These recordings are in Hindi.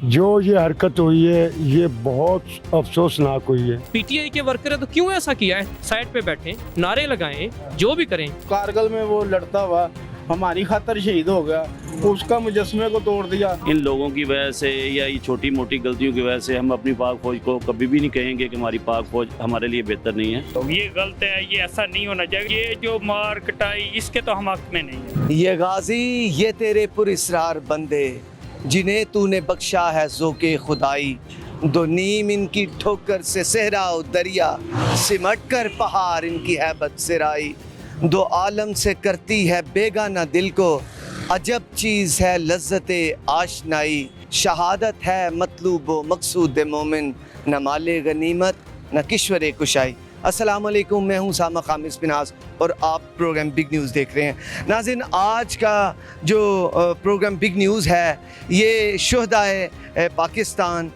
जो ये हरकत हुई है ये बहुत अफसोसनाक हुई है। पीटीआई के वर्कर है तो क्यों ऐसा किया है? साइड पे बैठे, नारे लगाएं, जो भी करें। कारगिल में वो लड़ता हुआ हमारी खातर शहीद हो गया, उसका मुजस्मे को तोड़ दिया। इन लोगों की वजह से या ये छोटी मोटी गलतियों की वजह से हम अपनी पाक फौज को कभी भी नहीं कहेंगे कि हमारी पाक फौज हमारे लिए बेहतर नहीं है। ये गलत है, ये ऐसा नहीं होना चाहिए। ये जो मार कटाई इसके तो हम हक में नहीं है। ये गाजी ये तेरे पुरस्रार बंदे जिन्हें तूने बख्शा है ज़ोके खुदाई, दो नीम इनकी ठोकर से सहरा दरिया, सिमट कर पहाड़ इनकी हैबत सिराई, दो आलम से करती है बेगाना दिल को, अजब चीज़ है लज्जते आशनाई, शहादत है मतलूब व मकसूद मोमिन, न माले गनीमत न किश्वर कुशाई। अस्सलाम वालेकुम, मैं हूं सामा खामिस बिनाज और आप प्रोग्राम बिग न्यूज़ देख रहे हैं। नाज़रीन, आज का जो प्रोग्राम बिग न्यूज़ है ये शुहदाए पाकिस्तान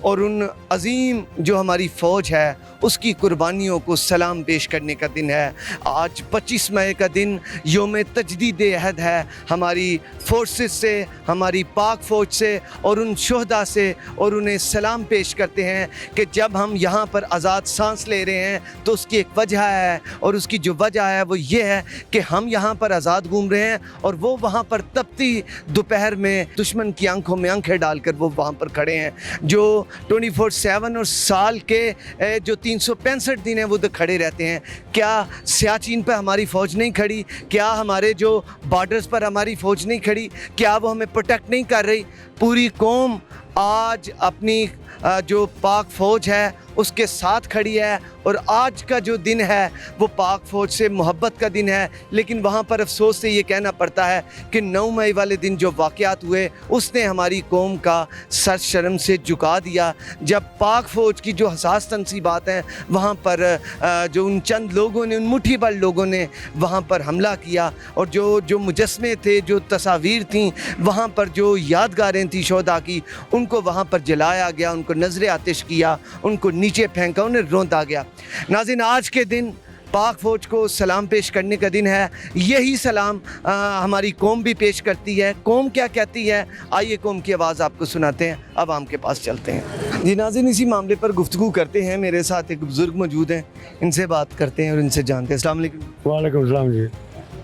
और उन अज़ीम जो हमारी फ़ौज है उसकी कुर्बानियों को सलाम पेश करने का दिन है। आज 25 मई का दिन योम तजदीद अहद है हमारी फोर्सेस से, हमारी पाक फ़ौज से और उन शुहदा से, और उन्हें सलाम पेश करते हैं कि जब हम यहाँ पर आज़ाद सांस ले रहे हैं तो उसकी एक वजह है, और उसकी जो वजह है वो ये है कि हम यहाँ पर आज़ाद घूम रहे हैं और वो वहाँ पर तपती दोपहर में दुश्मन की आंखों में आंखें डालकर वो वहाँ पर खड़े हैं। जो 24/7 और साल के जो 365 दिन है वो तो खड़े रहते हैं। क्या सियाचिन पर हमारी फ़ौज नहीं खड़ी? क्या हमारे जो बॉर्डर्स पर हमारी फ़ौज नहीं खड़ी? क्या वो हमें प्रोटेक्ट नहीं कर रही? पूरी कौम आज अपनी जो पाक फ़ौज है उसके साथ खड़ी है, और आज का जो दिन है वो पाक फ़ौज से मोहब्बत का दिन है। लेकिन वहाँ पर अफसोस से ये कहना पड़ता है कि 9 मई वाले दिन जो वाक़यात हुए उसने हमारी कौम का सर शर्म से झुका दिया। जब पाक फ़ौज की जो हसास तनसीबात हैं वहाँ पर जो उन चंद लोगों ने, उन मुट्ठी भर लोगों ने वहाँ पर हमला किया, और जो मुजस्मे थे, जो तस्वीर थीं वहाँ पर, जो यादगारें थी शोधा की, उनको वहाँ पर जलाया गया, उनको नजर आतिश किया, उनको नीचे फेंका, उन्हें रौंदा गया। नाज़रीन, आज के दिन पाक फ़ौज को सलाम पेश करने का दिन है। यही सलाम हमारी कौम भी पेश करती है। कौम क्या कहती है, आइए कौम की आवाज़ आपको सुनाते हैं। अब आम के पास चलते हैं। जी नाज़रीन, इसी मामले पर गुफ्तगू करते हैं। मेरे साथ एक बुज़ुर्ग मौजूद हैं, इनसे बात करते हैं और इनसे जानते हैं। अस्सलाम वालेकुम। वालेकुम सलाम जी।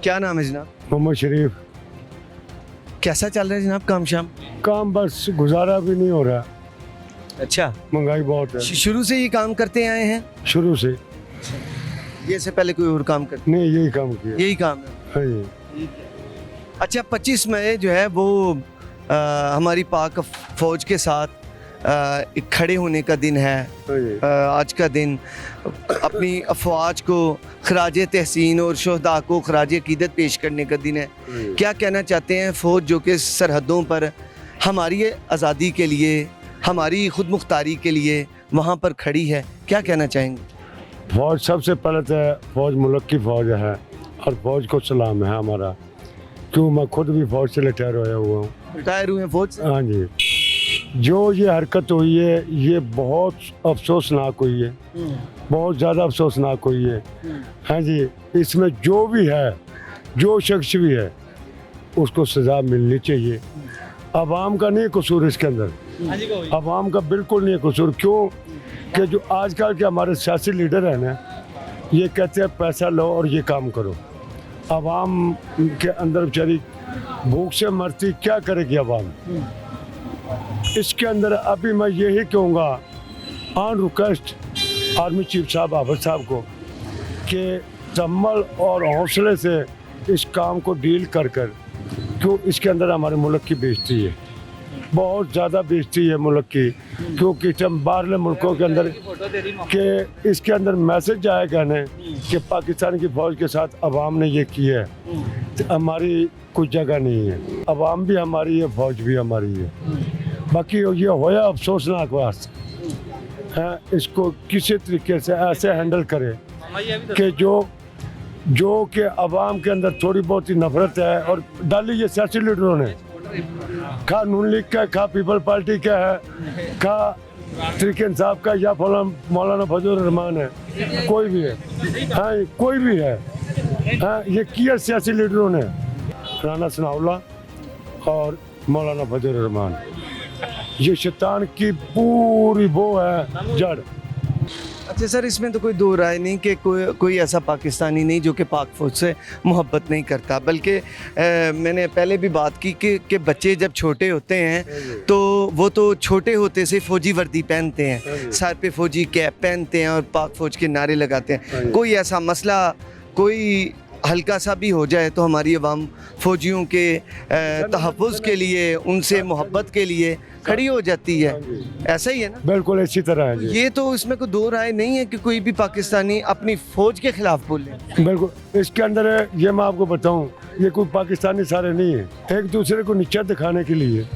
क्या नाम है जनाब? मोहम्मद शरीफ। कैसा चल रहा है जनाब काम शाम? काम बस गुजारा भी नहीं हो रहा, अच्छा, महंगाई बहुत है। शुरू से ये काम करते आए हैं? शुरू से ये से पहले कोई और काम करते? नहीं, यही काम किया। यही काम है। हाँ जी। अच्छा, 25 मई जो है वो हमारी पाक फ़ौज के साथ एक खड़े होने का दिन है। हाँ जी। आज का दिन अपनी अफवाज को खराज तहसीन और शहदा को खराज अकीदत पेश करने का दिन है। क्या कहना चाहते हैं फ़ौज जो कि सरहदों पर हमारी आज़ादी के लिए, हमारी खुद मुख्तारी के लिए वहाँ पर खड़ी है, क्या कहना चाहेंगे? फौज सबसे पहले तो फौज मुल्क की फौज है और फौज को सलाम है हमारा, क्यों मैं खुद भी फौज से रिटायर होया हुआ हूँ। रिटायर हुए हैं फौज से? हाँ जी। जो ये हरकत हुई है ये बहुत अफसोसनाक हुई है, बहुत ज़्यादा अफसोसनाक हुई है। हाँ जी, इसमें जो भी है, जो शख्स भी है उसको सज़ा मिलनी चाहिए। अवाम का नहीं कसूर इसके अंदर, अवाम का बिल्कुल नहीं कसूर। क्यों कि जो आजकल के हमारे सियासी लीडर हैं ना, ये कहते हैं पैसा लो और ये काम करो। अवाम के अंदर बेचारी भूख से मरती, क्या करेगी अवाम? इसके अंदर अभी मैं यही कहूँगा ऑन रिक्वेस्ट आर्मी चीफ साहब आफर साहब को कि तम्मल और हौसले से इस काम को डील कर क्यों इसके अंदर हमारे मुल्क की बेइज्जती है, बहुत ज़्यादा बेइज्जती है मुल्क की। क्योंकि जब बाहरले मुल्कों के अंदर के इसके अंदर मैसेज जाएगा ना कि पाकिस्तान की फ़ौज के साथ अवाम ने ये किया है, तो हमारी कुछ जगह नहीं है। अवाम भी हमारी है, फ़ौज भी हमारी है। बाकी ये होया अफसोसनाक बात है, इसको किसी तरीके से ऐसे हैंडल करे कि जो कि अवाम के अंदर थोड़ी बहुत ही नफरत है, और डाली ये सियासी लीडरों ने, खा नून लीग का, खा पीपल पार्टी का है, खा तरीके इंसाफ का, या मौलाना फजल रहमान है, कोई भी है। हाँ, कोई भी है। हाँ, ये किया सियासी लीडरों ने, राना सनाउल्लाह और मौलाना फजल रहमान, ये शैतान की पूरी वो है जड़। अच्छा सर, इसमें तो कोई दो राय नहीं कि कोई ऐसा पाकिस्तानी नहीं जो कि पाक फ़ौज से मोहब्बत नहीं करता, बल्कि मैंने पहले भी बात की कि बच्चे जब छोटे होते हैं तो वो तो छोटे होते से फ़ौजी वर्दी पहनते हैं, सर पे फ़ौजी कैप पहनते हैं और पाक फ़ौज के नारे लगाते हैं। कोई ऐसा मसला कोई हल्का सा भी हो जाए तो हमारी अवाम फ़ौजियों के तहफ़्फ़ुज़ के लिए, उनसे मोहब्बत के लिए खड़ी हो जाती है, ऐसा ही है ना? बिल्कुल इसी तरह है जी। ये तो इसमें कोई दो राय नहीं है कि कोई भी पाकिस्तानी अपनी फ़ौज के ख़िलाफ़ बोले। बिल्कुल इसके अंदर है, ये मैं आपको बताऊं, ये कोई पाकिस्तानी सारे नहीं है, एक दूसरे को नीचा दिखाने के लिए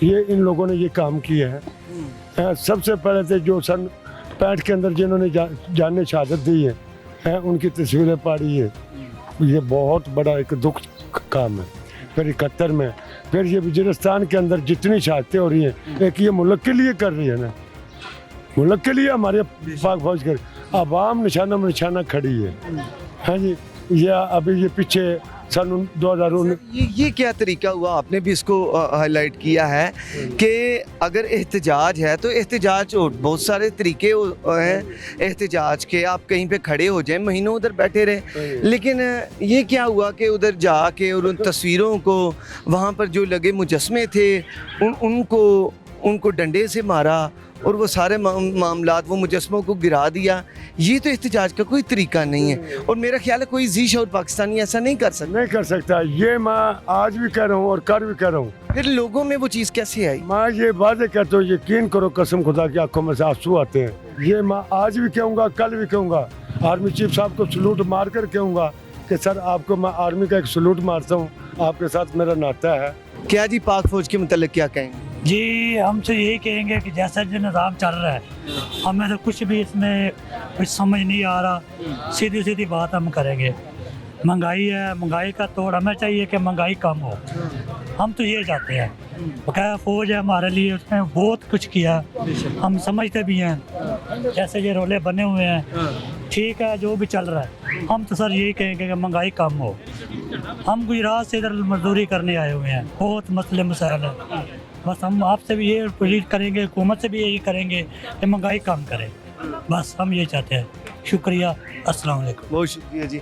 ये इन लोगों ने ये काम किया है। सबसे पहले तो जो सन 65 के अंदर जिन्होंने जान शहादत दी है, उनकी तस्वीरें पाड़ी है। ये बहुत बड़ा एक दुख काम है। फिर 71 में फिर ये वज़ीरिस्तान के अंदर जितनी शहादतें हो रही हैं, एक ये मुल्क के लिए कर रही है ना, मुल्क के लिए हमारे पाक फौज कर, अवाम निशाना में निशाना खड़ी है। हाँ जी, ये अभी ये पीछे सन 2019 ये क्या तरीका हुआ? आपने भी इसको हाईलाइट किया है कि अगर एहतजाज है तो एहतजाज बहुत सारे तरीके हैं एहतजाज के। आप कहीं पे खड़े हो जाएं, महीनों उधर बैठे रहे, लेकिन ये क्या हुआ कि उधर जाके और उन तस्वीरों को, वहाँ पर जो लगे मुजस्मे थे उनको डंडे से मारा और वो सारे मामलात, वो मुजस्मों को गिरा दिया। ये तो एहतजाज का कोई तरीका नहीं है और मेरा ख्याल है कोई ज़ी शऊर पाकिस्तानी ऐसा नहीं कर सकता। ये मैं आज भी कह रहा हूँ और कर भी कह रहा हूँ। फिर लोगों में वो चीज़ कैसे आई? मैं ये वादे कहता हूँ, यकीन करो, कसम खुदा की आंखों में से आंसू आते हैं। ये मैं आज भी कहूँगा, कल भी कहूँगा, आर्मी चीफ साहब को सलूट मार कर कहूँगा कि सर आपको मैं आर्मी का एक सलूट मारता हूँ, आपके साथ मेरा नाता है। क्या जी पाक फौज के मतलब क्या कहेंगे? जी हम तो यही कहेंगे कि जैसा जो निज़ाम चल रहा है, हमें तो कुछ भी इसमें कुछ समझ नहीं आ रहा। सीधी सीधी बात हम करेंगे, महंगाई है, महंगाई का तोड़ हमें चाहिए कि महंगाई कम हो। हम तो ये चाहते हैं। बकाया फ़ौज है हमारे लिए, उसने बहुत कुछ किया, हम समझते भी हैं। जैसे ये रोले बने हुए हैं, ठीक है, जो भी चल रहा है, हम तो सर यही कहेंगे कि महंगाई कम हो। हम गुजरात से इधर मजदूरी करने आए हुए हैं, बहुत मसले मसाइल है। बस हम आपसे भी ये अपील करेंगे, हुकूमत से भी यही करेंगे कि महंगाई कम करें। बस हम ये चाहते हैं। शुक्रिया, अस्सलाम वालेकुम। बहुत शुक्रिया जी।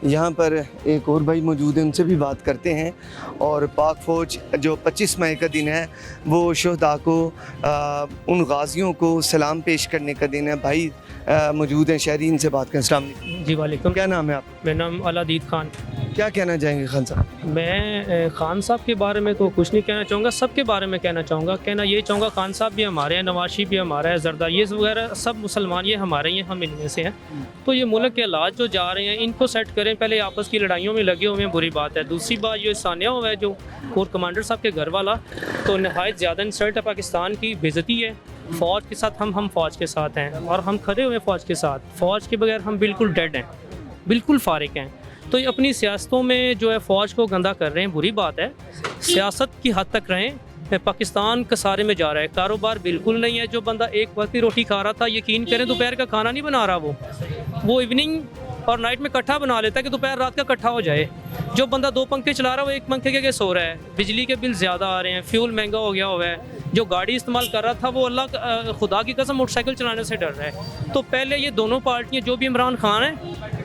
यहाँ पर एक और भाई मौजूद है, उनसे भी बात करते हैं। और पाक फ़ौज जो 25 मई का दिन है, वो शहदा को, उन गाजियों को सलाम पेश करने का दिन है। भाई मौजूद हैं, शहरी, इनसे बात करें। अस्सलाम वालेकुम। जी वालेकुम। क्या नाम है आप? मेरा नाम अलादीद खान। क्या कहना चाहेंगे खान साहब? मैं खान साहब के बारे में तो कुछ नहीं कहना चाहूँगा, सबके बारे में कहना चाहूँगा। कहना ये चाहूँगा, खान साहब भी हमारे हैं, नवाज शरीफ भी हमारा है, जरदारी वगैरह सब मुसलमान, ये हमारे ही हैं, हम इनमें से हैं। तो ये मुल्क के हालात जो जा रहे हैं, इनको सेट करें। पहले आपस की लड़ाइयों में लगे हुए हैं, बुरी बात है। दूसरी बात, ये सानिया हुआ है जो कोर कमांडर साहब के घर वाला, तो नहायत ज़्यादा इंसल्ट है, पाकिस्तान की बेइज्जती है। फ़ौज के साथ हम फ़ौज के साथ हैं और हम खड़े हुए हैं फ़ौज के साथ। फ़ौज के बगैर हम बिल्कुल डेड हैं, बिल्कुल फारिग हैं। तो ये अपनी सियासतों में जो है फ़ौज को गंदा कर रहे हैं, बुरी बात है। सियासत की हद तक रहें। पाकिस्तान कसारे में जा रहा है, कारोबार बिल्कुल नहीं है। जो बंदा एक वक्त की रोटी खा रहा था, यकीन करें दोपहर का खाना नहीं बना रहा, वो इवनिंग और नाइट में इकट्ठा बना लेता है कि दोपहर रात का इकट्ठा हो जाए। जो बंदा 2 पंखे चला रहा है, वो 1 पंखे के सो रहा है। बिजली के बिल ज़्यादा आ रहे हैं, फ्यूल महंगा हो गया हुआ है। जो गाड़ी इस्तेमाल कर रहा था, वो अल्लाह खुदा की कसम मोटरसाइकिल चलाने से डर रहा है। तो पहले ये दोनों पार्टियाँ, जो भी इमरान खान है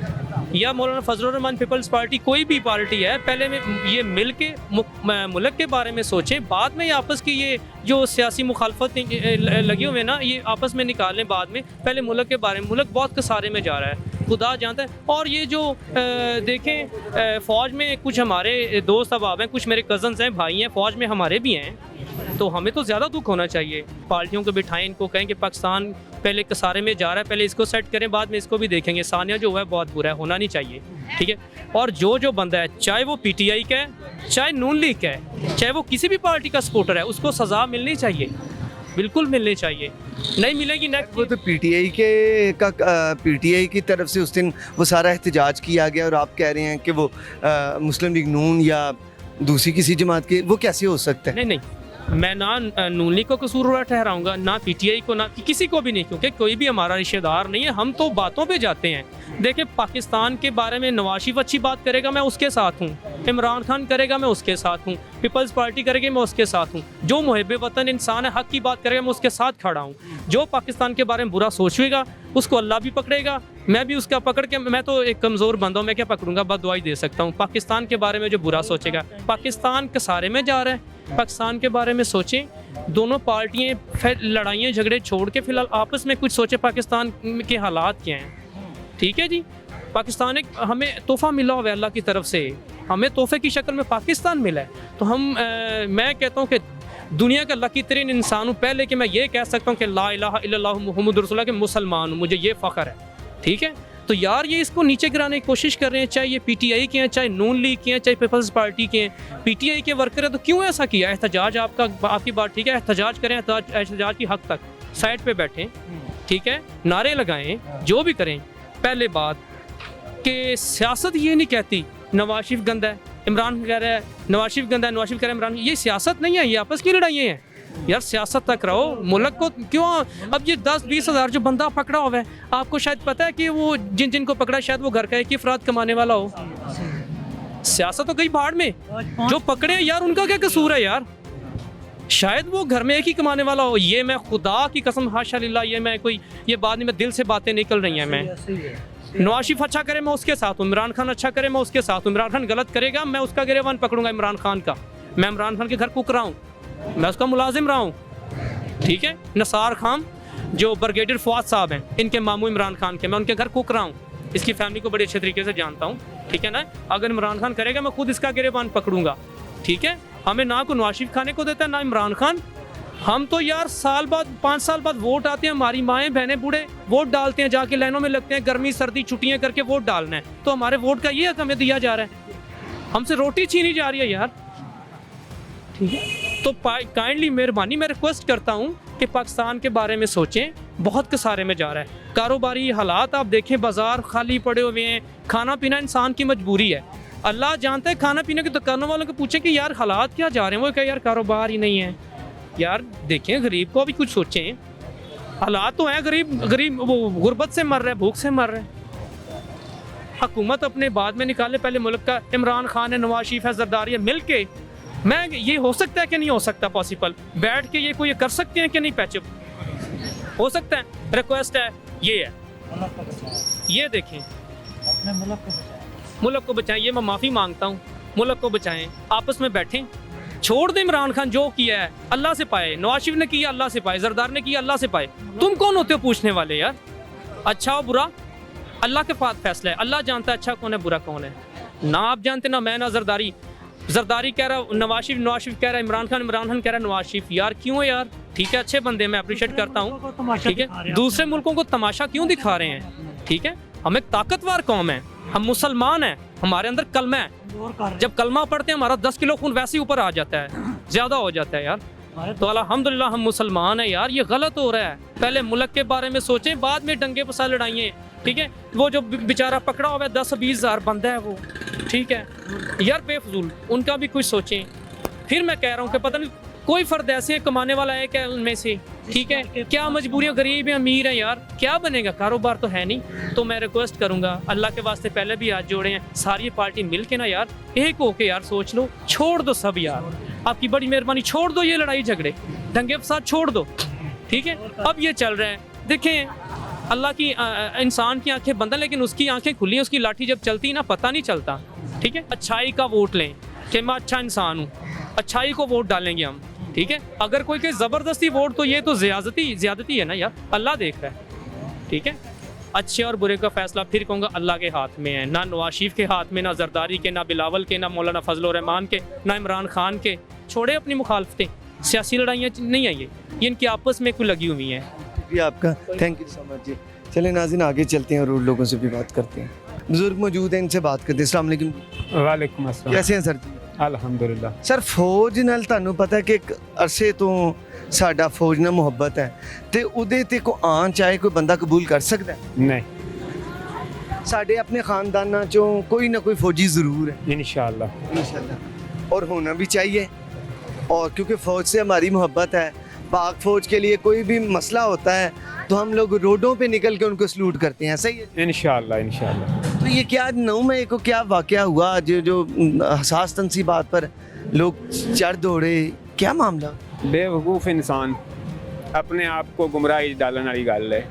या मौलाना फजलुर रहमान पीपल्स पार्टी, कोई भी पार्टी है, पहले में ये मिल के मुल्क के बारे में सोचें। बाद में ये आपस की ये जो सियासी मुखालफत लगी हुई है ना, ये आपस में निकालें बाद में। पहले मुल्क के बारे में, मुल्क बहुत कसारे में जा रहा है, खुदा जानता है। और ये जो देखें, फ़ौज में कुछ हमारे दोस्त अहबाब हैं, कुछ मेरे कज़न्स हैं, भाई हैं, फ़ौज में हमारे भी हैं। तो हमें तो ज़्यादा दुख होना चाहिए। पार्टियों को बिठाएं, इनको कहें कि पाकिस्तान पहले कसारे में जा रहा है, पहले इसको सेट करें, बाद में इसको भी देखेंगे। सानिया जो हुआ है बहुत बुरा है, होना नहीं चाहिए, ठीक है। और जो बंदा है, चाहे वो PTI का है, चाहे नून लीग का है, चाहे वो किसी भी पार्टी का सपोर्टर है, उसको सज़ा मिलनी चाहिए, बिल्कुल मिलनी चाहिए। नहीं मिलेगी नेक्स्ट। वो तो PTI की तरफ से उस दिन वो सारा एहतजाज किया गया और आप कह रहे हैं कि वो मुस्लिम लीग नून या दूसरी किसी जमात के, वो कैसे हो सकता है? नहीं, मैं ना नून लीग को कसूरवार ठहराऊंगा, ना पीटीआई को, ना किसी को भी नहीं, क्योंकि कोई भी हमारा रिश्तेदार नहीं है। हम तो बातों पे जाते हैं। देखिए, पाकिस्तान के बारे में नवाज शरीफ अच्छी बात करेगा, मैं उसके साथ हूँ। इमरान खान करेगा, मैं उसके साथ हूँ। पीपल्स पार्टी करेगी, मैं उसके साथ हूँ। जो मुहिब वतन इंसान है, हक की बात करेगा, मैं उसके साथ खड़ा हूँ। जो पाकिस्तान के बारे में बुरा सोचेगा, उसको अल्लाह भी पकड़ेगा, मैं भी उसका पकड़ के, मैं तो एक कमज़ोर बंदा हूँ, मैं क्या पकड़ूंगा, बददुआई दे सकता हूँ। पाकिस्तान के बारे में जो बुरा सोचेगा, पाकिस्तान कसारे में जा रहा है। पाकिस्तान के बारे में सोचें। दोनों पार्टियाँ फिर लड़ाइयाँ झगड़े छोड़ के फिलहाल आपस में कुछ सोचें, पाकिस्तान के हालात क्या हैं। ठीक है जी, पाकिस्तान एक हमें तोहफ़ा मिला हुआ है अल्लाह की तरफ से, हमें तोहफे की शक्ल में पाकिस्तान मिला है। तो मैं कहता हूँ कि दुनिया का लकी तरीन इंसान हूँ। पहले कि मैं ये कह सकता हूँ कि ला इलाहा इल्लल्लाह मुहम्मदुर रसूलुल्लाह के मुसलमान हूँ, मुझे ये फ़ख्र है। ठीक है, तो यार ये इसको नीचे गिराने की कोशिश कर रहे हैं, चाहे ये पीटीआई के हैं, चाहे नून लीग के हैं, चाहे पीपल्स पार्टी के हैं। पीटीआई के वर्कर है तो क्यों ऐसा किया? एहतजाज आपकी बात ठीक है, एहतजाज करें, एहतजाज की हक तक साइड पे बैठें, ठीक है, नारे लगाएं, जो भी करें। पहले बात कि सियासत ये नहीं कहती नवाज शरीफ गंदा है, इमरान कह रहा है नवाज शरीफ गंदा है, नवाज शरीफ कह रहा है इमरान। ये सियासत नहीं है, ये आपस की लड़ाइयाँ हैं यार। सियासत तक रहो, मुल्क को क्यों अब ये 10-20 हज़ार जो बंदा पकड़ा हुआ है, आपको शायद पता है कि वो जिनको पकड़ा शायद वो घर का एक ही अफराद कमाने वाला हो। सियासत तो कहीं भाड़ में, जो पकड़े यार उनका क्या कसूर है यार, शायद वो घर में एक ही कमाने वाला हो। ये मैं खुदा की कसम, हाशा लिल्लाह, ये मैं कोई ये बात नहीं, मैं दिल से बातें निकल रही हैं। मैं नवाज शरीफ अच्छा करे मैं उसके साथ हूँ, इमरान खान अच्छा करे मैं उसके साथ हूँ। इमरान खान गलत करेगा मैं उसका गिरेबान पकड़ूंगा इमरान खान का। मैं इमरान खान के घर कुक रहा हूँ, मैं उसका मुलाजिम रहा हूँ। ठीक है, नसार खान जो ब्रिगेडियर फवाद साहब हैं, इनके मामू इमरान खान के, मैं उनके घर कुक रहा हूँ। इसकी फैमिली को बड़े अच्छे तरीके से जानता हूँ। ठीक है ना, अगर इमरान खान करेगा मैं खुद इसका गिरेबान पकड़ूंगा। ठीक है, हमें ना को नवाज शरीफ खाने को देता है ना इमरान खान। हम तो यार साल बाद 5 साल बाद वोट आते हैं, हमारी माएँ बहनें बूढ़े वोट डालते हैं, जाके लाइनों में लगते हैं, गर्मी सर्दी छुट्टियाँ करके वोट डालना है। तो हमारे वोट का ये हक हमें दिया जा रहा है, हमसे रोटी छीनी जा रही है यार। ठीक है, तो काइंडली मेहरबानी मैं रिक्वेस्ट करता हूँ कि पाकिस्तान के बारे में सोचें। बहुत कसारे में जा रहा है, कारोबारी हालात आप देखें, बाजार खाली पड़े हुए हैं, खाना पीना इंसान की मजबूरी है। अल्लाह जानता है, खाना पीने की दुकानों वालों को पूछे कि यार हालात क्या जा रहे हैं, वो क्या यार कारोबार ही नहीं है। यार देखें, गरीब को भी कुछ सोचें, हालात तो हैं, गरीब वो गुर्बत से मर रहा है, भूख से मर रहा है। हुकूमत अपने बाद में निकाले, पहले मुल्क का इमरान खान है, नवाज शरीफ है, जरदारी है, मिल के मैं ये हो सकता है कि नहीं हो सकता पॉसिबल, बैठ के ये कोई कर सकते हैं कि नहीं, पैचअप हो सकता है। रिक्वेस्ट है ये है, ये देखें, अपने मुल्क को बचाएं। ये मैं माफ़ी मांगता हूँ, मुल्क को बचाएं, आपस में बैठें, छोड़ दे। इमरान खान जो किया है अल्लाह से पाए, नवाज शरीफ ने किया अल्लाह से पाए, जरदार ने किया अल्लाह से पाए। तुम कौन होते हो पूछने वाले यार? अच्छा और बुरा अल्लाह के पास फैसला है, अल्लाह जानता है अच्छा कौन है बुरा कौन है। ना आप जानते, ना मैं, ना जरदारी कह रहा, नवाज शरीफ कह रहा है इमरान खान कह रहा है नवाज शरीफ। यार क्यों यार? ठीक है, अच्छे बंदे, मैं अप्रिशिएट करता हूँ। ठीक है, दूसरे मुल्कों को तमाशा क्यों दिखा रहे हैं? ठीक है, हम एक ताकतवर कौम है, हम मुसलमान हैं, हमारे अंदर कलमा है। जब कलमा पढ़ते हैं हमारा 10 किलो खून वैसे ही ऊपर आ जाता है, ज़्यादा हो जाता है यार। तो अल्हम्दुलिल्लाह हम मुसलमान हैं यार। ये गलत हो रहा है, पहले मुल्क के बारे में सोचें, बाद में दंगे फसाद लड़ाइए। ठीक है, वो जो बेचारा पकड़ा हुआ है 10-20 हज़ार बंदा है वो, ठीक है यार, बेफजूल, उनका भी कुछ सोचें। फिर मैं कह रहा हूँ कि पता नहीं कोई फ़र्द ऐसे है कमाने वाला है क्या उनमें से? ठीक है, क्या मजबूरियाँ, गरीब हैं अमीर हैं यार, क्या बनेगा? कारोबार तो है नहीं। तो मैं रिक्वेस्ट करूँगा, अल्लाह के वास्ते पहले भी हाथ जोड़े हैं, सारी पार्टी मिल के ना यार एक होके यार सोच लो, छोड़ दो सब यार, आपकी बड़ी मेहरबानी, छोड़ दो ये लड़ाई झगड़े दंगे फसाद छोड़ दो। ठीक है, अब ये चल रहा है, देखें अल्लाह की इंसान की आंखें बंद हैं, लेकिन उसकी आंखें खुली हैं, उसकी लाठी जब चलती है ना पता नहीं चलता। ठीक है, अच्छाई का वोट लें कि मैं अच्छा इंसान हूँ, अच्छाई को वोट डालेंगे हम। ठीक है, अगर कोई के ज़बरदस्ती वोट, तो ये तो ज़्यादती है ना यार, अल्लाह देख रहा है। ठीक है, अच्छे और बुरे का फैसला फिर कहूँगा अल्लाह के हाथ में है, ना नवाज शरीफ के हाथ में, ना जरदारी के, ना बिलावल के, ना मौलाना फजल रहमान के, ना इमरान खान के। छोड़े अपनी मुखालफतें, सियासी लड़ाइयाँ नहीं है ये इनकी आपस में कोई लगी हुई हैं। शुक्रिया आपका, थैंक यू सो मच जी। चलें नाज़रीन, आगे चलते हैं और और लोगों से भी बात करते हैं। बुजुर्ग मौजूद हैं, इनसे बात करते हैं। अस्सलाम वालेकुम। वालेकुम अस्सलाम। कैसे हैं सर जी? अल्हम्दुलिल्लाह। सर फौज नाल ਤੁਹਾਨੂੰ ਪਤਾ ਕਿ ਇੱਕ ਅਰਸੇ ਤੋਂ ਸਾਡਾ ਫੌਜ ਨਾਲ ਮੁਹੱਬਤ ਹੈ ਤੇ ਉਹਦੇ ਤੇ ਕੋ ਆਣ ਚਾਹੇ ਕੋਈ ਬੰਦਾ ਕਬੂਲ ਕਰ ਸਕਦਾ ਹੈ? नहीं, ਸਾਡੇ ਆਪਣੇ ਖਾਨਦਾਨਾਂ ਚੋਂ ਕੋਈ ਨਾ ਕੋਈ ਫੌਜੀ ਜ਼ਰੂਰ ਹੈ इंशाअल्लाह। इंशाल्लाह, और होना भी चाहिए। और क्योंकि फ़ौज से हमारी मोहब्बत है, पाक फ़ौज के लिए कोई भी मसला होता है तो हम लोग रोडों पे निकल के उनको सलूट करते हैं, सही है? इंशाल्लाह इंशाल्लाह। तो ये क्या 9 मई को क्या वाक़या हुआ जो हसास तनसी बात पर लोग चढ़ दौड़े, क्या मामला? बेवकूफ़ इंसान अपने आप को गुमराही डालने वाली गल है।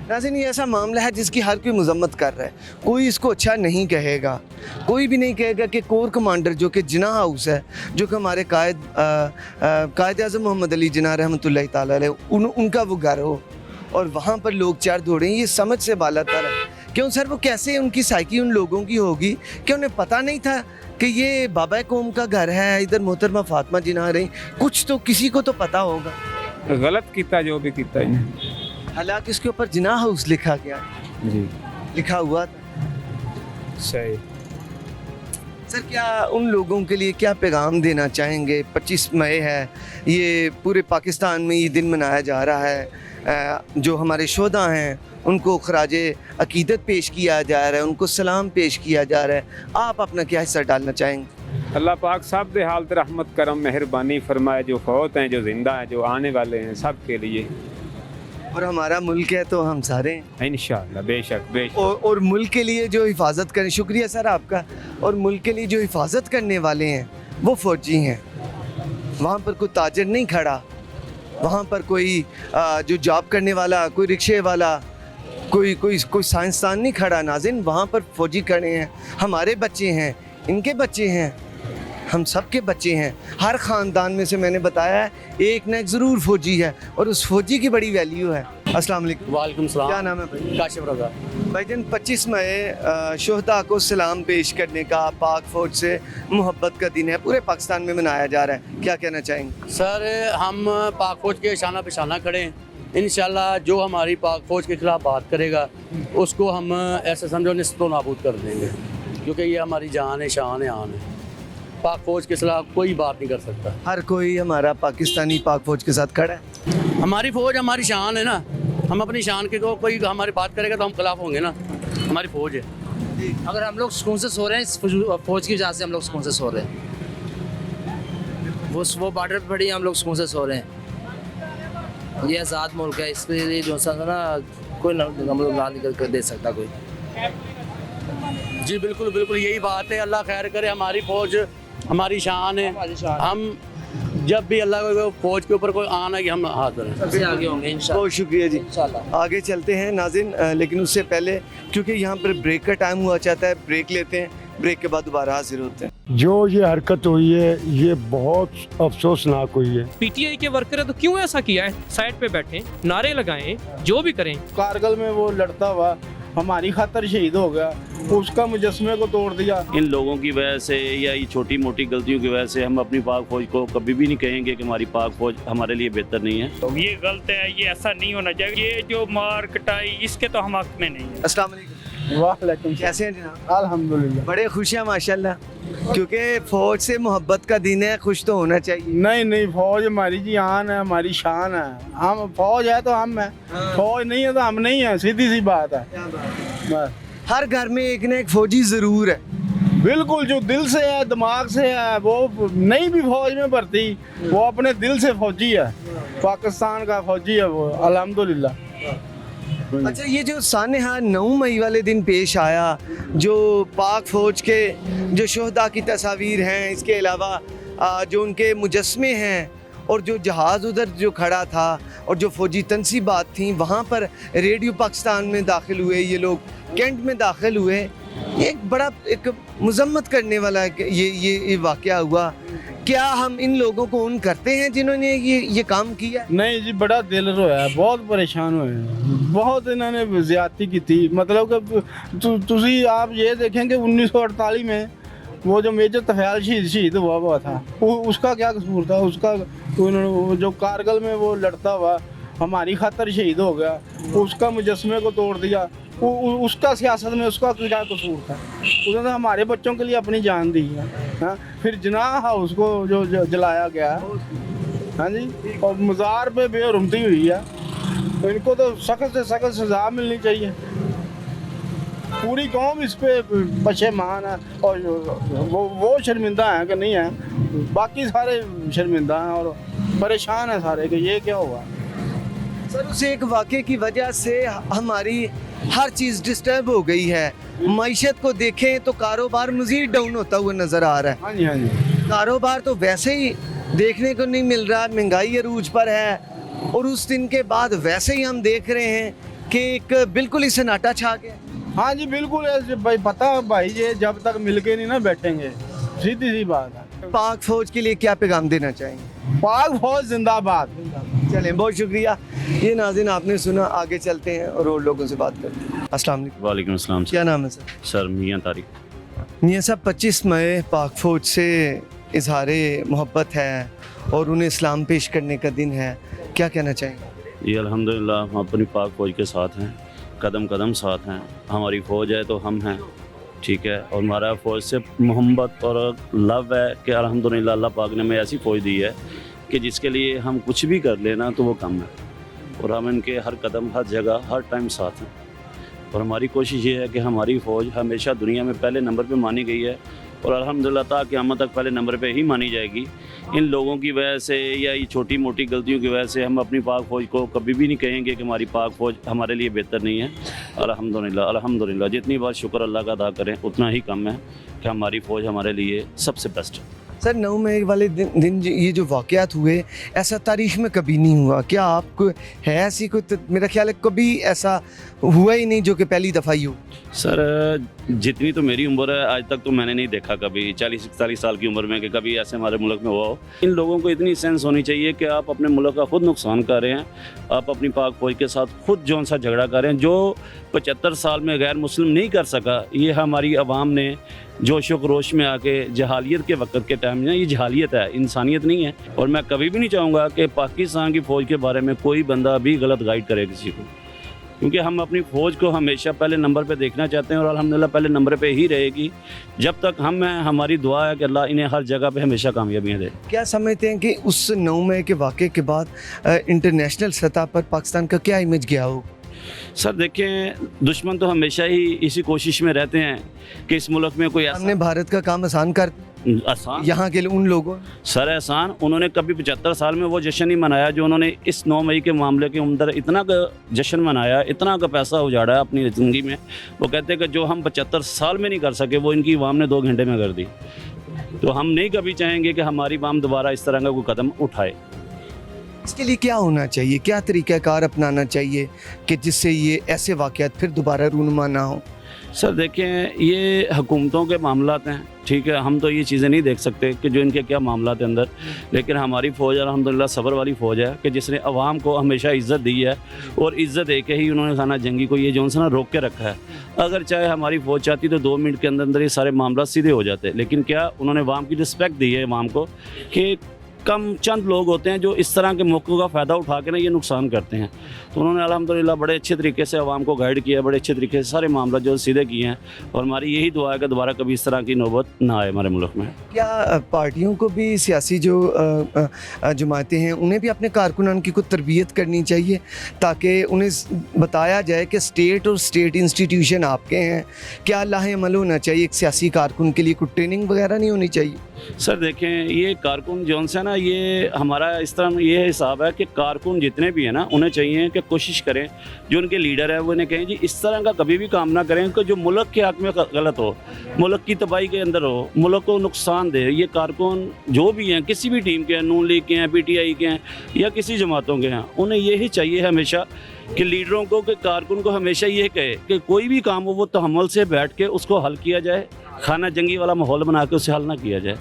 नाज़रीन, ये ऐसा मामला है जिसकी हर कोई मजम्मत कर रहा है, कोई इसको अच्छा नहीं कहेगा, कोई भी नहीं कहेगा कि कोर कमांडर जो कि जिन्ना हाउस है, जो कि हमारे कायद आज़म मोहम्मद अली जिन्ना रहमतुल्लाहि ताला अलैह उनका वो घर हो और वहाँ पर लोग चढ़ दौड़े, ये समझ से बालातर है। क्यों सर, वो कैसे उनकी साइकी उन लोगों की होगी कि उन्हें पता नहीं था कि ये बाबा कौम का घर है, इधर मोहतरमा फातिमा जिन्ना रही, कुछ तो किसी को तो पता होगा। गलत किया जो भी किया इन्हें। हालांकि इसके ऊपर जिन्ना हाउस लिखा गया, जी लिखा हुआ था। सही। सर, क्या उन लोगों के लिए क्या पैगाम देना चाहेंगे? 25 मई है, ये पूरे पाकिस्तान में ये दिन मनाया जा रहा है, जो हमारे शोधा हैं उनको खराज अकीदत पेश किया जा रहा है, उनको सलाम पेश किया जा रहा है, आप अपना क्या हिस्सा डालना चाहेंगे? अल्लाह पाक सब दे हालत रहमत करम मेहरबानी फरमाए, जो फौत हैं, जो जिंदा हैं, जो आने वाले हैं, सब के लिए। और हमारा मुल्क है तो हम सारे हैं इंशाल्लाह, बेशक बेशक। और मुल्क के लिए जो हिफाजत करें, शुक्रिया सर आपका, और मुल्क के लिए जो हिफाजत करने वाले हैं वो फ़ौजी हैं। वहाँ पर कोई ताजर नहीं खड़ा, वहाँ पर कोई जो जॉब करने वाला, कोई रिक्शे वाला, कोई साइंसदान नहीं खड़ा नाज़रीन, वहाँ पर फ़ौजी खड़े हैं। हमारे बच्चे हैं, इनके बच्चे हैं, हम सब के बच्चे हैं। हर ख़ानदान में से मैंने बताया है एक न एक ज़रूर फ़ौजी है और उस फ़ौजी की बड़ी वैल्यू है। अस्सलाम वालेकुम। वालेकुम सलाम। क्या नाम है भाई? काशिफ रज़ा। भाईजान, 25 मई शोहदा को सलाम पेश करने का, पाक फ़ौज से मोहब्बत का दिन है, पूरे पाकिस्तान में मनाया जा रहा है, क्या कहना चाहेंगे? सर, हम पाक फ़ौज के शाना पेशाना खड़े हैं। इंशाल्लाह जो हमारी पाक फ़ौज के ख़िलाफ़ बात करेगा उसको हम ऐसे समझो निस्तो नाबूद कर देंगे, क्योंकि ये हमारी जान है, शान है, आन है। पाक फ़ौज के खिलाफ कोई बात नहीं कर सकता। हर कोई हमारा पाकिस्तानी पाक फ़ौज के साथ खड़ा है। हमारी फ़ौज हमारी शान है ना, हम अपनी शान के को कोई हमारी बात करेगा तो हम खिलाफ होंगे ना, हमारी फ़ौज है। अगर हम लोग सुकून से सो रहे हैं, इस फ़ौज की वजह से हम लोग सुकून से सो रहे हैं। वो बॉर्डर पर पड़ी, हम लोग सुकून से सो रहे हैं। ये आज़ाद मुल्क है, इसके लिए जो सा ना कोई हम लोग ना निकल कर दे सकता कोई। जी बिल्कुल बिल्कुल यही बात है। अल्लाह खैर करे, हमारी फ़ौज हमारी शान है। हम जब भी अल्लाह को फौज के ऊपर कोई आना कि हम हाजिर हैं, सबसे आगे होंगे इंशाल्लाह। बहुत शुक्रिया जी, आगे चलते हैं नाज़रीन, लेकिन उससे पहले क्योंकि यहाँ पर ब्रेक का टाइम हुआ चाहता है, ब्रेक लेते हैं, ब्रेक के बाद दोबारा हाजिर होते हैं। जो ये हरकत हुई है ये बहुत अफसोसनाक हुई है। पीटीआई के वर्कर है तो क्यों ऐसा किया है? साइड पे बैठे, नारे लगाएं, जो भी करें। कारगिल में वो लड़ता हुआ हमारी खातर शहीद हो गया, उसका मुजस्मे को तोड़ दिया। इन लोगों की वजह से या ये छोटी मोटी गलतियों की वजह से हम अपनी पाक फ़ौज को कभी भी नहीं कहेंगे कि हमारी पाक फ़ौज हमारे लिए बेहतर नहीं है। तो ये गलत है, ये ऐसा नहीं होना चाहिए। ये जो मार कटाई, इसके तो हम हक में नहीं है। अस्सलाम वालेकुम। वालेकुम, कैसे हैं जनाब? अल्हम्दुलिल्लाह। बड़े खुश हैं माशाल्लाह, क्योंकि फ़ौज से मोहब्बत का दिन है, खुश तो होना चाहिए। नहीं नहीं, फौज हमारी जी आन है, हमारी शान है। हम फौज है तो हम है, फौज नहीं है तो हम नहीं है, सीधी सी बात है बस। हर घर में एक न एक फौजी ज़रूर है। बिल्कुल, जो दिल से है, दिमाग से है, वो नहीं भी फौज में भर्ती, वो अपने दिल से फौजी है, पाकिस्तान का फौजी है वो, अल्हम्दुलिल्लाह। अच्छा, ये जो सानहा 9 मई वाले दिन पेश आया, जो पाक फ़ौज के जो शोहदा की तस्वीर हैं, इसके अलावा जो उनके मुजस्मे हैं और जो जहाज़ उधर जो खड़ा था और जो फ़ौजी तनसीबात थी, वहाँ पर रेडियो पाकिस्तान में दाखिल हुए ये लोग, कैंट में दाखिल हुए, एक बड़ा एक मजम्मत करने वाला ये वाक़या हुआ। क्या हम इन लोगों को उन करते हैं जिन्होंने ये काम किया? नहीं जी, बड़ा दिल रोया है, बहुत परेशान हुए हैं, बहुत इन्होंने ज़्यादती की थी। मतलब कि आप ये देखें कि 1948 में वो जो मेजर तफ़याल शहीद हुआ था, उसका क्या कसूर था? उसका जो कारगिल में वो लड़ता हुआ हमारी खातर शहीद हो गया, उसका मुजस्मे को तोड़ दिया, उसका सियासत में उसका क्या कसूर था? उसने तो हमारे बच्चों के लिए अपनी जान दी है। हाँ, फिर जिन्ना हाउस को जो जलाया गया, हाँ जी, और मज़ार पे बेहरमती हुई है, तो इनको तो सख्त से सख्त सज़ा मिलनी चाहिए। पूरी कौम इस पे पशेमान है और वो शर्मिंदा हैं कि नहीं है, बाकी सारे शर्मिंदा हैं और परेशान हैं सारे कि ये क्या हुआ। सर उस एक वाक़े की वजह से हमारी हर चीज़ डिस्टर्ब हो गई है। मईशत को देखें तो कारोबार मज़ीद डाउन होता हुआ नज़र आ रहा है। हाँ जी, हाँ जी। कारोबार तो वैसे ही देखने को नहीं मिल रहा, महंगाई अरूज पर है, और उस दिन के बाद वैसे ही हम देख रहे हैं कि एक बिल्कुल ही सन्नाटा छा गया। हाँ जी बिल्कुल ऐसे भाई, पता है भाई ये जब तक मिलके नहीं ना बैठेंगे, सीधी सी बात है। पाक फौज के लिए क्या पैगाम देना चाहेंगे? पाक फौज जिंदाबाद। चलें, बहुत शुक्रिया। ये नाज़रीन आपने सुना, आगे चलते हैं और लोगों से बात करते हैं। अस्सलाम वालेकुम। वालेकुम अस्सलाम। क्या नाम है सर? सर मियाँ तारिक। मियाँ साहब 25 मई पाक फौज से इजहार मोहब्बत है और उन्हें इस्लाम पेश करने का दिन है, क्या कहना चाहेंगे? ये अल्हम्दुलिल्लाह हम अपनी पाक फ़ौज के साथ हैं, कदम कदम साथ हैं। हमारी फ़ौज है तो हम हैं, ठीक है। और हमारा फ़ौज से मोहब्बत और लव है कि अल्हम्दुलिल्लाह अल्लाह पाक ने हमें ऐसी फ़ौज दी है कि जिसके लिए हम कुछ भी कर लेना तो वो कम है, और हम इनके हर कदम हर जगह हर टाइम साथ हैं। और हमारी कोशिश ये है कि हमारी फ़ौज हमेशा दुनिया में पहले नंबर पे मानी गई है और अल्हम्दुलिल्लाह ता क़यामत तक पहले नंबर पे ही मानी जाएगी। इन लोगों की वजह से या ये छोटी मोटी गलतियों की वजह से हम अपनी पाक फ़ौज को कभी भी नहीं कहेंगे कि हमारी पाक फ़ौज हमारे लिए बेहतर नहीं है। अल्हम्दुलिल्लाह अल्हम्दुलिल्लाह जितनी बार शुक्र अल्लाह का अदा करें उतना ही कम है कि हमारी फ़ौज हमारे लिए सबसे बेस्ट है। सर 9 मई वाले दिन ये जो वाक़यात हुए, ऐसा तारीख़ में कभी नहीं हुआ। क्या आपको है ऐसी कोई? मेरा ख्याल है कभी ऐसा हुआ ही नहीं जो कि पहली दफ़ा ही हो। सर जितनी तो मेरी उम्र है आज तक तो मैंने नहीं देखा कभी 40-41 साल की उम्र में कि कभी ऐसे हमारे मुल्क में हुआ हो। इन लोगों को इतनी सेंस होनी चाहिए कि आप अपने मुल्क का खुद नुकसान कर रहे हैं, आप अपनी पाक फौज के साथ खुद जौन सा झगड़ा कर रहे हैं। जो 75 साल में गैर मुस्लिम नहीं कर सका, ये हमारी आवाम ने जोश व खरोश में आके जहालियत के वक्त के टाइम में, ये जहालियत है, इंसानियत नहीं है। और मैं कभी भी नहीं चाहूँगा कि पाकिस्तान की फ़ौज के बारे में कोई बंदा भी गलत गाइड करे किसी को, क्योंकि हम अपनी फ़ौज को हमेशा पहले नंबर पे देखना चाहते हैं और अल्हम्दुलिल्लाह पहले नंबर पे ही रहेगी जब तक हम हैं। हमारी दुआ है कि अल्लाह इन्हें हर जगह पे हमेशा कामयाबियाँ दे। क्या समझते हैं कि उस 9 मई के वाक़े के बाद इंटरनेशनल सतह पर पाकिस्तान का क्या इमेज गया हो? सर देखें, दुश्मन तो हमेशा ही इसी कोशिश में रहते हैं कि इस मुल्क में कोई हमने भारत का काम आसान कर आसान यहाँ के उन लोगों सर एहसान उन्होंने कभी 75 साल में वो जश्न नहीं मनाया जो उन्होंने इस 9 मई के मामले के अंदर इतना का जश्न मनाया, इतना का पैसा उजाड़ा अपनी ज़िंदगी में। वो कहते हैं कि जो हम 75 साल में नहीं कर सके वो इनकी अवाम ने 2 घंटे में कर दी। तो हम नहीं कभी चाहेंगे कि हमारी अवाम दोबारा इस तरह का कोई कदम उठाए। इसके लिए क्या होना चाहिए, क्या तरीक़ाकार अपनाना चाहिए कि जिससे ये ऐसे वाक़यात फिर दोबारा रूनुमा ना हो? सर देखें, ये हुकूमतों के मामलात हैं, ठीक है। हम तो ये चीज़ें नहीं देख सकते कि जो इनके क्या मामलात हैं अंदर, लेकिन हमारी फ़ौज अल्हम्दुलिल्लाह सब्र वाली फ़ौज है कि जिसने अवाम को हमेशा इज़्ज़त दी है और इज़्ज़त दे के ही उन्होंने खाना जंगी को ये जो ना रोक के रखा है। अगर चाहे हमारी फ़ौज चाहती तो 2 मिनट के अंदर अंदर ये सारे मामला सीधे हो जाते, लेकिन क्या उन्होंने अवाम की रिस्पेक्ट दी है अवाम को कि कम चंद लोग होते हैं जो इस तरह के मौक़ों का फ़ायदा उठा के ना ये नुकसान करते हैं। तो उन्होंने अल्हम्दुलिल्लाह बड़े अच्छे तरीके से आवाम को गाइड किया, बड़े अच्छे तरीके से सारे मामला जो सीधे किए हैं। और हमारी यही दुआ है कि दोबारा कभी इस तरह की नौबत ना आए हमारे मुल्क में। क्या पार्टियों को भी, सियासी जो जमातें हैं, उन्हें भी अपने कारकुनान की कुछ तरबियत करनी चाहिए ताकि उन्हें बताया जाए कि स्टेट और स्टेट इंस्टीट्यूशन आपके हैं, क्या लाहे अमल होना चाहिए? एक सियासी कारकुन के लिए कुछ ट्रेनिंग वगैरह नहीं होनी चाहिए? सर देखें, ये कारकुन जौन से ना, ये हमारा इस तरह ये हिसाब है कि कारकुन जितने भी हैं ना, उन्हें चाहिए कि कोशिश करें, जो उनके लीडर है वो उन्हें कहें जी इस तरह का कभी भी काम ना करें कि जो मुल्क के हक़ में गलत हो, मुल्क की तबाही के अंदर हो, मुल्क को नुकसान दे। ये कारकुन जो भी हैं, किसी भी टीम के हैं, नून लीग के हैं, PTI के हैं या किसी जमातों के हैं, उन्हें यही चाहिए हमेशा कि लीडरों को, कि कारकुन को हमेशा ये कहे कि कोई भी काम हो वो तहम्मुल से बैठ के उसको हल किया जाए, खाना जंगी वाला माहौल बना के उसे हल ना किया जाए।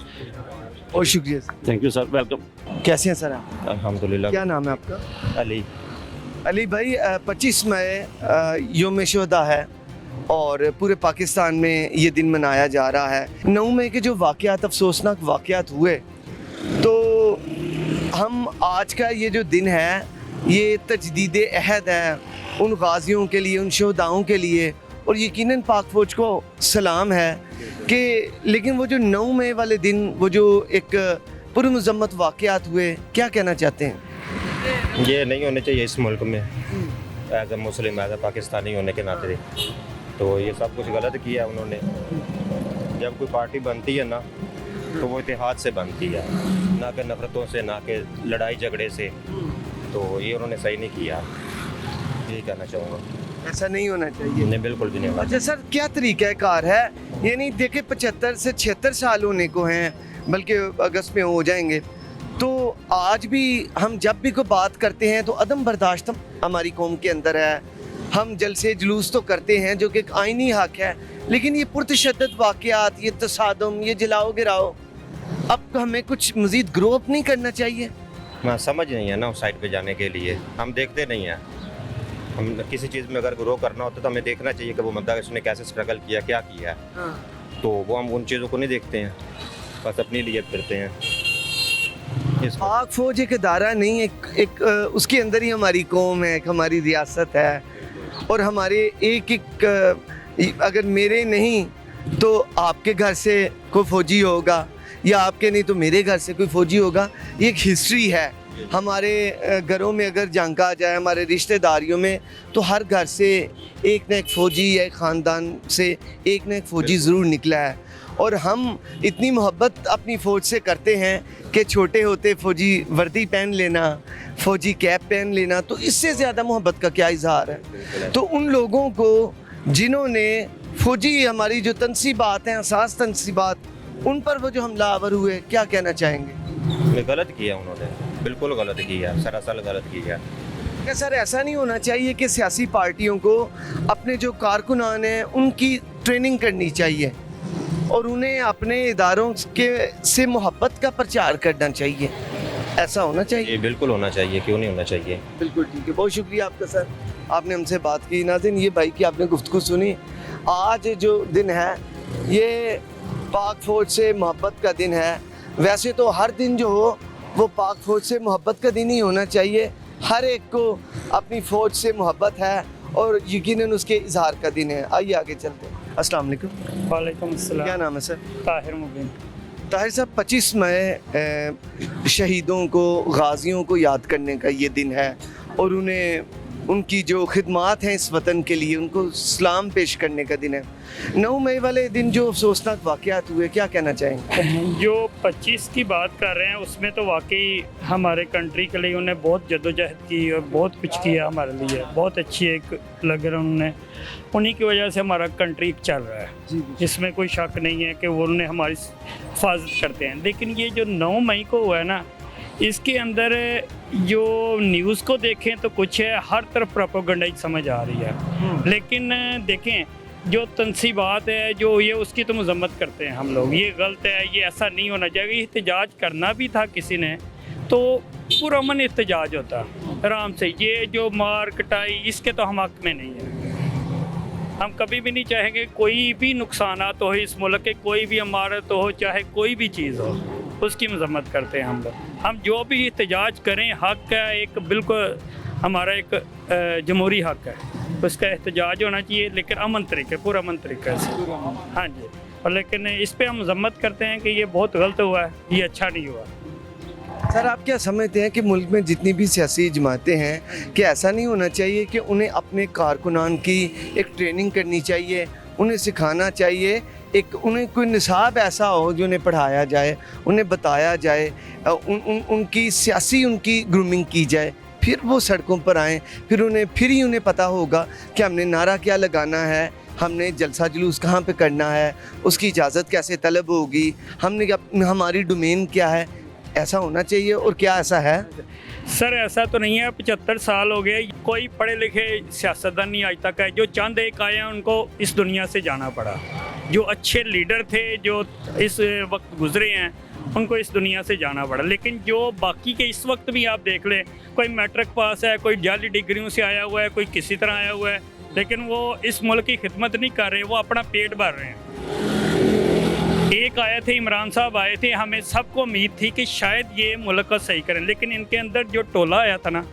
और शुक्रिया sir. Thank you sir, welcome. कैसे हैं सर आप? अल्हम्दुलिल्लाह। क्या नाम है आपका? अली। अली भाई, 25 मई यौम शुहदा है और पूरे पाकिस्तान में ये दिन मनाया जा रहा है। 9 मई के जो वाक़यात, अफसोसनाक वाक़यात हुए, तो हम आज का ये जो दिन है ये तजदीद अहद है उन गाजियों के लिए, उन शहदाओं के लिए, और यकीनन पाक फ़ौज को सलाम है कि लेकिन वो जो 9 मई वाले दिन, वो जो एक पुरमज़म्मत वाक़यात हुए, क्या कहना चाहते हैं? ये नहीं होने चाहिए इस मुल्क में, as a Muslim, as a Pakistani होने के नाते। तो ये सब कुछ गलत किया उन्होंने। जब कोई पार्टी बनती है ना तो वो इतिहाद से बनती है, ना कि नफरतों से, ना कि लड़ाई झगड़े से। तो ये उन्होंने सही नहीं किया, यही कहना चाहूँगा। ऐसा नहीं होना चाहिए। नहीं, बिल्कुल भी नहीं होना। अच्छा सर, क्या तरीक़ाकार है? यानी देखिए 75 से 76 साल होने को हैं, बल्कि अगस्त में हो जाएंगे, तो आज भी हम जब भी कोई बात करते हैं तो अदम बर्दाश्त हमारी कौम के अंदर है। हम जलसे जुलूस तो करते हैं जो कि एक आइनी हक है, लेकिन ये पुरतशद्दद वाक़यात, ये तसादम, ये जलाओ गिराओ, अब हमें कुछ मज़ीद ग्रो अप नहीं करना चाहिए? मैं समझ नहीं है ना उस साइड पे जाने के लिए, हम देखते नहीं हैं। हम किसी चीज़ में अगर ग्रो करना होता तो हमें देखना चाहिए कि वो बंदा उसने कैसे स्ट्रगल किया, क्या किया है। हाँ। तो वो हम उन चीज़ों को नहीं देखते हैं, बस अपनी लिए फिरते हैं। पाक फौज एक अदारा नहीं, एक उसके अंदर ही हमारी कौम है, एक हमारी रियासत है, और हमारे एक अगर मेरे नहीं तो आपके घर से कोई फौजी होगा, या आपके नहीं तो मेरे घर से कोई फौजी होगा। ये एक हिस्ट्री है। हमारे घरों में अगर जंग आ जाए, हमारे रिश्तेदारियों में, तो हर घर से एक न एक फ़ौजी या एक ख़ानदान से एक न एक फ़ौजी ज़रूर निकला है। और हम इतनी मोहब्बत अपनी फ़ौज से करते हैं कि छोटे होते फ़ौजी वर्दी पहन लेना, फ़ौजी कैप पहन लेना, तो इससे ज़्यादा मोहब्बत का क्या इजहार है? तो उन लोगों को जिन्होंने फ़ौजी, हमारी जो तनसीबात हैं, असास तनसीबात, उन पर वो जो हमलावर हुए, क्या कहना चाहेंगे? गलत किया उन्होंने, बिल्कुल गलत किया, सरासर गलत किया। क्या सर ऐसा नहीं होना चाहिए कि सियासी पार्टियों को अपने जो कारकुनान हैं उनकी ट्रेनिंग करनी चाहिए और उन्हें अपने इदारों के से मोहब्बत का प्रचार करना चाहिए? ऐसा होना चाहिए? ये बिल्कुल होना चाहिए, क्यों नहीं होना चाहिए। बिल्कुल ठीक है, बहुत शुक्रिया आपका सर, आपने हमसे बात की। नाज़रीन, ये भाई की आपने गुफ्तगू सुनी। आज जो दिन है ये पाक फ़ौज से मोहब्बत का दिन है। वैसे तो हर दिन जो हो वो पाक फ़ौज से मोहब्बत का दिन ही होना चाहिए। हर एक को अपनी फ़ौज से मोहब्बत है और यकीनन उसके इजहार का दिन है। आइए आगे चलते हैं। अस्सलाम वालेकुम। वालेकुम अस्सलाम। क्या नाम है सर? ताहिर मुबीन। ताहिर साहब, 25 मई शहीदों को, गाजियों को याद करने का ये दिन है और उन्हें उनकी जो खिदमात हैं इस वतन के लिए, उनको सलाम पेश करने का दिन है। 9 मई वाले दिन जो अफसोसनाक वाक़यात हुए, क्या कहना चाहेंगे? जो 25 की बात कर रहे हैं उसमें तो वाकई हमारे कंट्री के लिए उन्हें बहुत जद्दोजहद की और बहुत कुछ किया हमारे लिए। बहुत अच्छी एक लग रहा उन्होंने, उन्हीं की वजह से हमारा कंट्री चल रहा है। इसमें कोई शक नहीं है कि वो उन्हें हमारी हिफाजत करते हैं। लेकिन ये जो 9 मई को हुआ है ना, इसके अंदर जो न्यूज़ को देखें तो कुछ है, हर तरफ प्रोपेगेंडा ही समझ आ रही है। लेकिन देखें जो तनसीबात है जो ये, उसकी तो मजम्मत करते हैं हम लोग। ये गलत है, ये ऐसा नहीं होना चाहिए। एहतजाज करना भी था किसी ने तो पुरअमन एहतजाज होता आराम से। ये जो मार कटाई, इसके तो हम हक में नहीं है। हम कभी भी नहीं चाहेंगे कोई भी नुकसानात हो इस मुल्क के, कोई भी इमारत हो, चाहे कोई भी चीज़ हो, उसकी मजम्मत करते हैं हम लोग। हम जो भी एहतजाज करें, हक है, एक बिल्कुल हमारा एक जमहूरी हक है, उसका एहतजाज होना चाहिए, लेकिन अमन तरीके, पूरा अमन तरीके से। हाँ जी, और लेकिन इस पर हम मजम्मत करते हैं कि ये बहुत गलत हुआ है, ये अच्छा नहीं हुआ। सर, आप क्या समझते हैं कि मुल्क में जितनी भी सियासी जमातें हैं, कि ऐसा नहीं होना चाहिए कि उन्हें अपने कारकुनान की एक ट्रेनिंग करनी चाहिए, उन्हें सिखाना चाहिए, एक उन्हें कोई निसाब ऐसा हो जो उन्हें पढ़ाया जाए, उन्हें बताया जाए, उनकी सियासी उनकी ग्रूमिंग की जाए, फिर वो सड़कों पर आएँ, फिर ही उन्हें पता होगा कि हमने नारा क्या लगाना है, हमने जलसा जुलूस कहाँ पे करना है, उसकी इजाज़त कैसे तलब होगी, हमारी डोमेन क्या है। ऐसा होना चाहिए। और क्या ऐसा है? सर ऐसा तो नहीं है। 75 साल हो गए, कोई पढ़े लिखे सियासतदान नहीं आज तक है। जो चंद एक आए हैं उनको इस दुनिया से जाना पड़ा। जो अच्छे लीडर थे जो इस वक्त गुजरे हैं उनको इस दुनिया से जाना पड़ा। लेकिन जो बाकी के इस वक्त भी आप देख लें, कोई मैट्रिक पास है, कोई जाली डिग्रियों से आया हुआ है, कोई किसी तरह आया हुआ है, लेकिन वो इस मुल्क की खिदमत नहीं कर रहे, वो अपना पेट भर रहे हैं। एक आए थे, इमरान साहब आए थे, हमें सबको उम्मीद थी कि शायद ये मुल्क को सही करें, लेकिन इनके अंदर जो टोला आया था ना,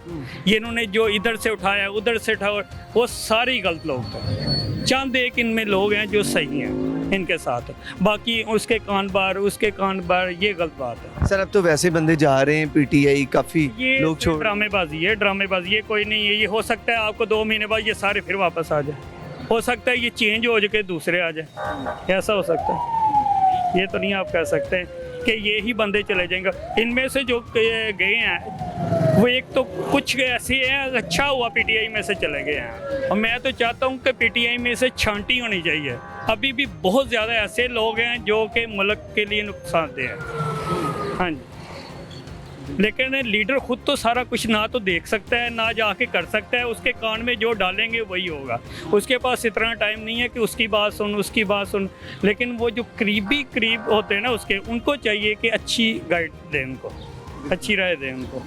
ये इन्होंने जो इधर से उठाया उधर से उठाया, वो सारे गलत लोग थे। चंद एक इनमें लोग हैं जो सही हैं इनके साथ, बाकी उसके कान बार, ये गलत बात है। सर, अब तो वैसे बंदे जा रहे हैं पीटीआई, काफ़ी लोग छोड़। ड्रामेबाजी है, ड्रामेबाजी है, कोई नहीं है। ये हो सकता है आपको 2 महीने बाद ये सारे फिर वापस आ जाए। हो सकता है ये चेंज हो जाके दूसरे आ जाए, ऐसा हो सकता है। ये तो नहीं आप कह सकते कि ये ही बंदे चले जाएंगे। इनमें से जो गए हैं वो एक तो कुछ ऐसे हैं, अच्छा हुआ पीटीआई में से चले गए हैं, और मैं तो चाहता हूँ कि पीटीआई में से छांटी होनी चाहिए। अभी भी बहुत ज़्यादा ऐसे लोग हैं जो कि मुल्क के लिए नुकसानदेह हैं। हाँ जी, लेकिन लीडर खुद तो सारा कुछ ना तो देख सकता है ना जाके कर सकता है, उसके कान में जो डालेंगे वही होगा। उसके पास इतना टाइम नहीं है कि उसकी बात सुन उसकी बात सुन, लेकिन वो जो करीब होते हैं ना उसके, उनको चाहिए कि अच्छी गाइड दें, उनको अच्छी राय दें उनको।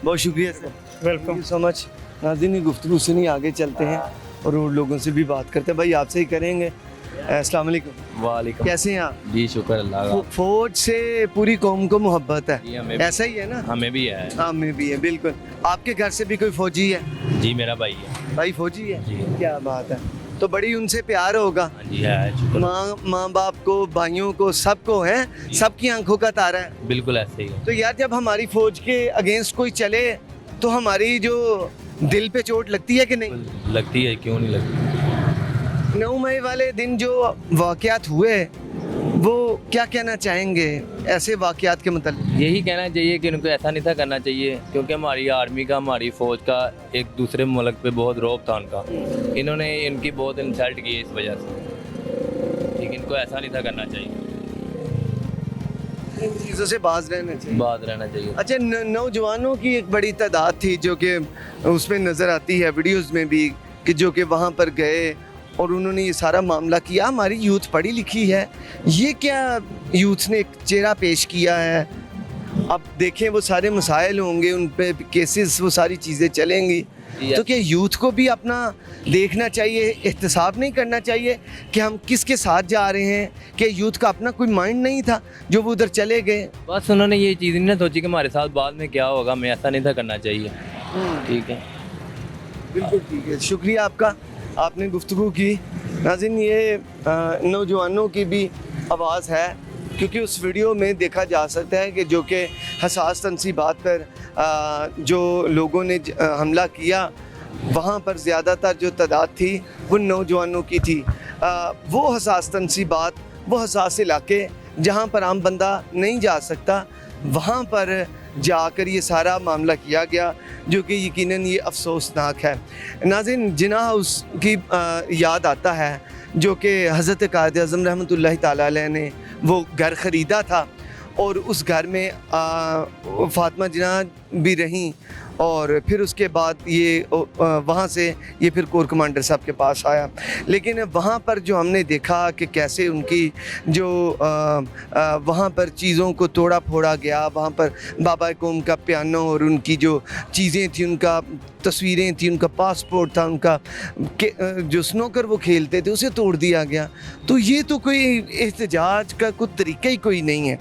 बहुत शुक्रिया सर, वेलकम सो मच। नाज़रीन, गुफ्तगू सुनी, आगे चलते हैं और लोगों से भी बात करते हैं। भाई आपसे ही करेंगे। अस्सलाम वालेकुम। वालेकुम। कैसे हैं आप? जी शुक्र अल्लाह का। फौज से पूरी कौम को मोहब्बत है, जी हमें ऐसा ही है ना? हमें भी है। हमें भी है, बिल्कुल। आपके घर से भी कोई फौजी है? जी मेरा भाई है। भाई फौजी है? जी। क्या बात है, तो बड़ी उनसे प्यार होगा। हाँ जी है, शुक्र। माँ बाप को, भाइयों को, सबको है, सबकी आंखों का तारा है। बिल्कुल ऐसे ही है। तो यार जब हमारी फौज के अगेंस्ट कोई चले तो हमारी जो दिल पे चोट लगती है कि नहीं? लगती है, क्यों नहीं लगती। 9 मई वाले दिन जो वाक़यात हुए वो क्या कहना चाहेंगे ऐसे वाक़यात के मतलब? यही कहना चाहिए कि उनको ऐसा नहीं था करना चाहिए, क्योंकि हमारी आर्मी का, हमारी फ़ौज का एक दूसरे मुल्क पे बहुत रौब था उनका। इन्होंने इनकी बहुत इंसल्ट की है इस वजह से, लेकिन इनको ऐसा नहीं था करना चाहिए। इन चीज़ों से बाज रहना चाहिए। बात रहना चाहिए। अच्छा, नौजवानों की एक बड़ी तादाद थी जो कि उसमें नज़र आती है वीडियोस में भी, कि जो कि वहाँ पर गए और उन्होंने ये सारा मामला किया। हमारी यूथ पढ़ी लिखी है, ये क्या यूथ ने एक चेहरा पेश किया है? अब देखें वो सारे मसाइल होंगे, उन पे केसेस, वो सारी चीज़ें चलेंगी, तो क्या यूथ को भी अपना देखना चाहिए, एहतसाब नहीं करना चाहिए कि हम किसके साथ जा रहे हैं? कि यूथ का अपना कोई माइंड नहीं था जो वो उधर चले गए? बस उन्होंने ये चीज़ नहीं ना सोची कि हमारे साथ बाद में क्या होगा, हमें ऐसा नहीं था करना चाहिए। ठीक है, बिल्कुल ठीक है, शुक्रिया आपका, आपने गुफ्तगू की। नाज़रीन, ये नौजवानों की भी आवाज़ है, क्योंकि उस वीडियो में देखा जा सकता है कि जो कि हसास तनसीबात पर जो लोगों ने हमला किया, वहाँ पर ज़्यादातर जो तादाद थी वो नौजवानों की थी। वो हसास तनसीबात, वो हसास इलाके जहाँ पर आम बंदा नहीं जा सकता, वहाँ पर जाकर ये सारा मामला किया गया, जो कि यकीनन ये अफसोसनाक है। नाज़रीन, जिना हाउस की याद आता है, जो कि हज़रत कायद आज़म रहमतुल्लाह ताला अलैह ने वो घर ख़रीदा था, और उस घर में फ़ातिमा जिना भी रहीं, और फिर उसके बाद ये वहाँ से ये फिर कोर कमांडर साहब के पास आया। लेकिन वहाँ पर जो हमने देखा कि कैसे उनकी जो वहाँ पर चीज़ों को तोड़ा फोड़ा गया, वहाँ पर बाबा कौम का पियानो और उनकी जो चीज़ें थी, उनका तस्वीरें थी, उनका पासपोर्ट था, उनका जो स्नोकर वो खेलते थे उसे तोड़ दिया गया। तो ये तो कोई एहतजाज का कोई तरीका ही कोई नहीं है,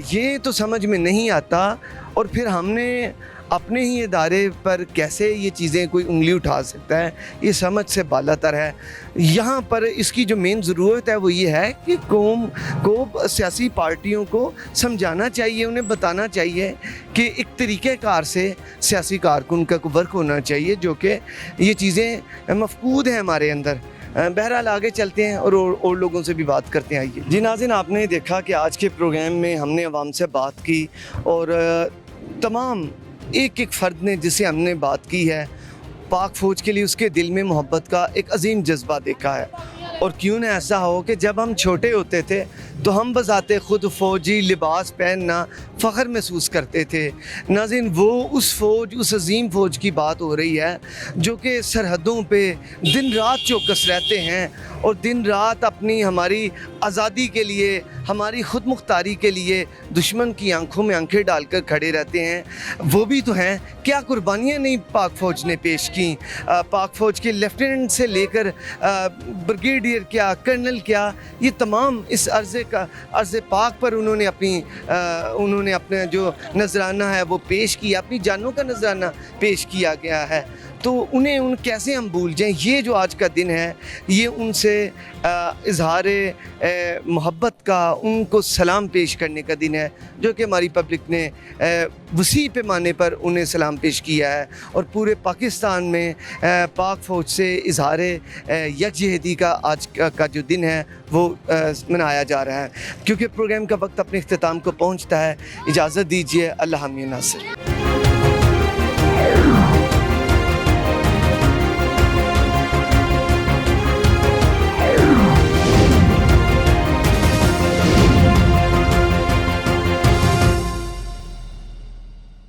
ये तो समझ में नहीं आता। और फिर हमने अपने ही इदारे पर कैसे ये चीज़ें कोई उंगली उठा सकता है, ये समझ से बालातर है। यहाँ पर इसकी जो मेन ज़रूरत है वो ये है कि कौम को, सियासी पार्टियों को समझाना चाहिए, उन्हें बताना चाहिए कि एक तरीक़ेकार से सियासी कारकुन का वर्क होना चाहिए, जो कि ये चीज़ें मफकूद हैं हमारे अंदर। बहरहाल आगे चलते हैं और लोगों से भी बात करते हैं। आइए जी नाज़रीन, आपने देखा कि आज के प्रोग्राम में हमने अवाम से बात की, और तमाम एक फ़र्द ने जिसे हमने बात की है, पाक फ़ौज के लिए उसके दिल में मोहब्बत का एक अजीम जज्बा देखा है। और क्यों ना ऐसा हो कि जब हम छोटे होते थे तो हम बज़ाते ख़ुद फ़ौजी लिबास पहनना फ़ख्र महसूस करते थे। नाज़रीन, वो उस फ़ौज, उस अजीम फ़ौज की बात हो रही है जो कि सरहदों पे दिन रात चौकस रहते हैं और दिन रात अपनी, हमारी आज़ादी के लिए, हमारी ख़ुद मुख्तारी के लिए दुश्मन की आंखों में आंखें डालकर खड़े रहते हैं। वो भी तो हैं, क्या कुर्बानियाँ नहीं पाक फ़ौज ने पेश की। पाक फ़ौज के लेफ्टिनेंट से लेकर ब्रिगेडियर क्या, कर्नल क्या, ये तमाम इस अर्ज़ पाक पर उन्होंने अपना जो नजराना है वो पेश किया, अपनी जानों का नजराना पेश किया गया है। तो उन कैसे हम भूल जाएं। ये जो आज का दिन है ये उनसे इजहार मोहब्बत का, उनको सलाम पेश करने का दिन है, जो कि हमारी पब्लिक ने वसी पैमाने पर उन्हें सलाम पेश किया है। और पूरे पाकिस्तान में पाक फ़ौज से इजहार यकजहती का आज का जो दिन है वो मनाया जा रहा है। क्योंकि प्रोग्राम का वक्त अपने इख्तिताम को पहुंचता है, इजाज़त दीजिए। अल्लाह हामी नासिर।